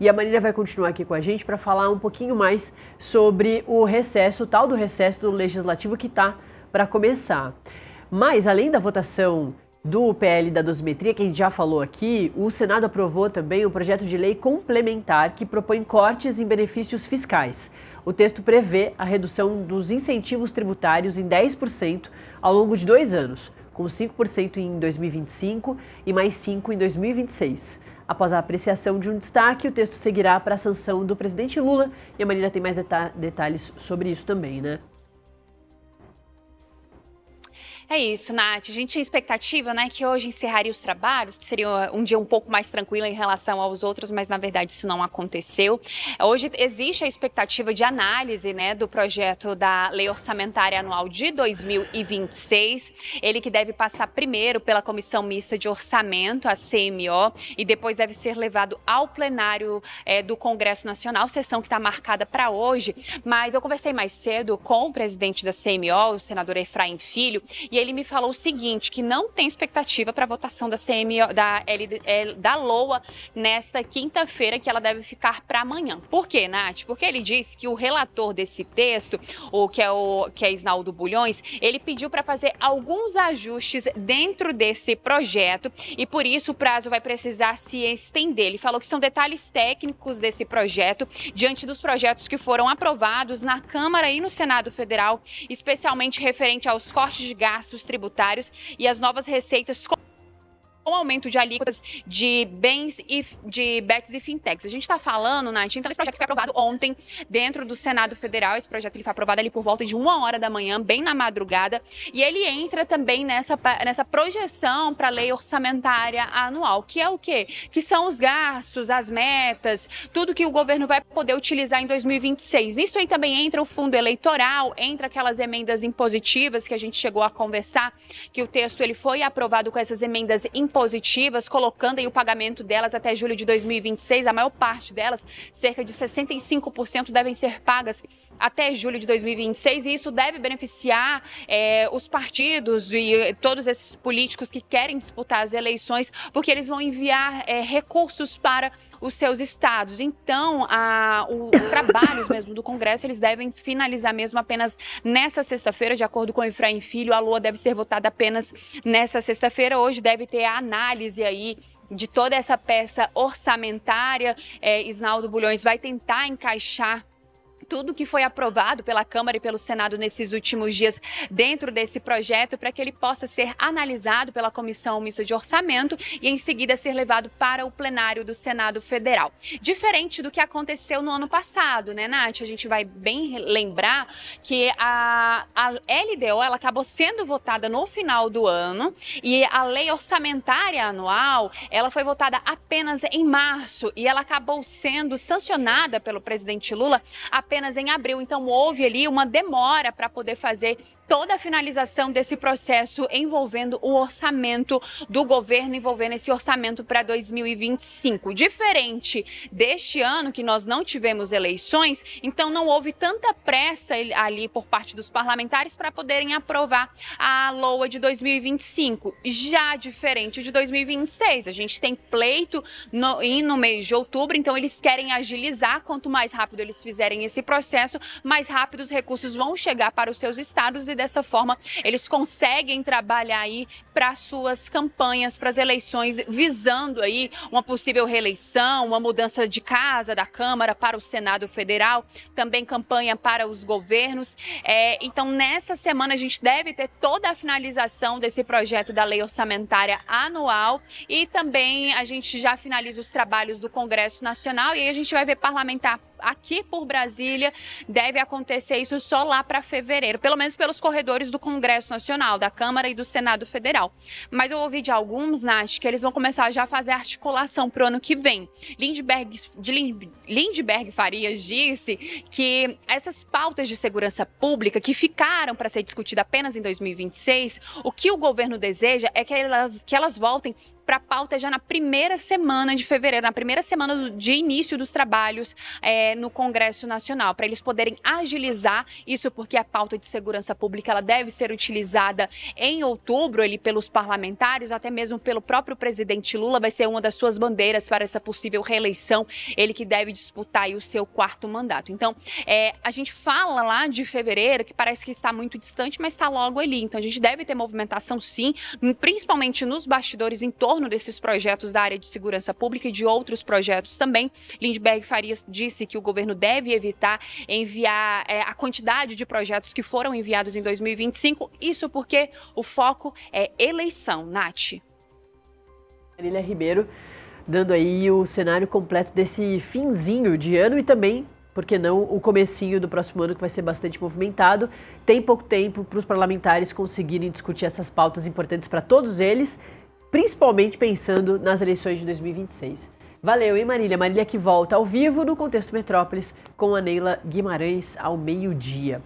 E a Marina vai continuar aqui com a gente para falar um pouquinho mais sobre o recesso, o tal do recesso do Legislativo que está para começar. Mas, além da votação do PL da dosimetria, que a gente já falou aqui, o Senado aprovou também um projeto de lei complementar que propõe cortes em benefícios fiscais. O texto prevê a redução dos incentivos tributários em 10% ao longo de 2 anos, com 5% em 2025 e mais 5% em 2026. Após a apreciação de um destaque, o texto seguirá para a sanção do presidente Lula. E a Marina tem mais detalhes sobre isso também, né? É isso, Nath. A gente tinha expectativa, né, que hoje encerraria os trabalhos, que seria um dia um pouco mais tranquilo em relação aos outros, mas na verdade isso não aconteceu. Hoje existe a expectativa de análise, né, do projeto da Lei Orçamentária Anual de 2026. Ele que deve passar primeiro pela Comissão Mista de Orçamento, a CMO, e depois deve ser levado ao plenário do Congresso Nacional, sessão que está marcada para hoje. Mas eu conversei mais cedo com o presidente da CMO, o senador Efraim Filho, e ele me falou o seguinte, que não tem expectativa para a votação da CMO, da LOA nesta quinta-feira, que ela deve ficar para amanhã. Por quê, Nath? Porque ele disse que o relator desse texto, que é Isnaldo Bulhões, ele pediu para fazer alguns ajustes dentro desse projeto e por isso o prazo vai precisar se estender. Ele falou que são detalhes técnicos desse projeto, diante dos projetos que foram aprovados na Câmara e no Senado Federal, especialmente referente aos cortes de gastos tributários e as novas receitas com aumento de alíquotas de bens e de bets e fintechs. A gente está falando, Nath, então esse projeto foi aprovado ontem dentro do Senado Federal. Esse projeto ele foi aprovado ali por volta de 1h da manhã, bem na madrugada, e ele entra também nessa projeção para a lei orçamentária anual, que é o quê? Que são os gastos, as metas, tudo que o governo vai poder utilizar em 2026. Nisso aí também entra o fundo eleitoral, entra aquelas emendas impositivas que a gente chegou a conversar, que o texto ele foi aprovado com essas emendas impositivas, colocando aí o pagamento delas até julho de 2026. A maior parte delas, cerca de 65%, devem ser pagas até julho de 2026 e isso deve beneficiar os partidos e todos esses políticos que querem disputar as eleições, porque eles vão enviar recursos para os seus estados. Então, os trabalhos mesmo do Congresso, eles devem finalizar mesmo apenas nessa sexta-feira, de acordo com o Efraim Filho. A LOA deve ser votada apenas nessa sexta-feira. Hoje deve ter a análise aí de toda essa peça orçamentária. Isnaldo Bulhões vai tentar encaixar tudo que foi aprovado pela Câmara e pelo Senado nesses últimos dias dentro desse projeto para que ele possa ser analisado pela Comissão Mista de Orçamento e em seguida ser levado para o plenário do Senado Federal. Diferente do que aconteceu no ano passado, né, Nath? A gente vai bem lembrar que a LDO ela acabou sendo votada no final do ano e a Lei Orçamentária Anual ela foi votada apenas em março e ela acabou sendo sancionada pelo presidente Lula apenas em abril. Então houve ali uma demora para poder fazer toda a finalização desse processo envolvendo o orçamento do governo, envolvendo esse orçamento para 2025. Diferente deste ano, que nós não tivemos eleições, então não houve tanta pressa ali por parte dos parlamentares para poderem aprovar a LOA de 2025. Já diferente de 2026, a gente tem pleito no mês de outubro, então eles querem agilizar. Quanto mais rápido eles fizerem esse processo, mais rápido os recursos vão chegar para os seus estados e dessa forma eles conseguem trabalhar aí para suas campanhas, para as eleições, visando aí uma possível reeleição, uma mudança de casa da Câmara para o Senado Federal, também campanha para os governos. Então nessa semana a gente deve ter toda a finalização desse projeto da Lei Orçamentária Anual e também a gente já finaliza os trabalhos do Congresso Nacional e aí a gente vai ver parlamentar aqui por Brasília. Deve acontecer isso só lá para fevereiro, pelo menos pelos corredores do Congresso Nacional, da Câmara e do Senado Federal. Mas eu ouvi de alguns, Nath, que eles vão começar já a fazer articulação para o ano que vem. Lindbergh Farias disse que essas pautas de segurança pública que ficaram para ser discutidas apenas em 2026, o que o governo deseja é que elas voltem para a pauta já na primeira semana de fevereiro, na primeira semana de início dos trabalhos no Congresso Nacional, para eles poderem agilizar isso, porque a pauta de segurança pública ela deve ser utilizada em outubro pelos parlamentares, até mesmo pelo próprio presidente Lula, vai ser uma das suas bandeiras para essa possível reeleição, ele que deve disputar aí o seu 4º mandato. Então, a gente fala lá de fevereiro, que parece que está muito distante, mas está logo ali. Então, a gente deve ter movimentação, sim, principalmente nos bastidores em torno desses projetos da área de segurança pública e de outros projetos também. Lindbergh Farias disse que o governo deve evitar enviar a quantidade de projetos que foram enviados em 2025, isso porque o foco é eleição, Nath. Marília Ribeiro, dando aí o cenário completo desse finzinho de ano e também, por que não, o comecinho do próximo ano, que vai ser bastante movimentado. Tem pouco tempo para os parlamentares conseguirem discutir essas pautas importantes para todos eles, principalmente pensando nas eleições de 2026. Valeu, hein, Marília? Marília que volta ao vivo no Contexto Metrópolis com a Neila Guimarães ao meio-dia.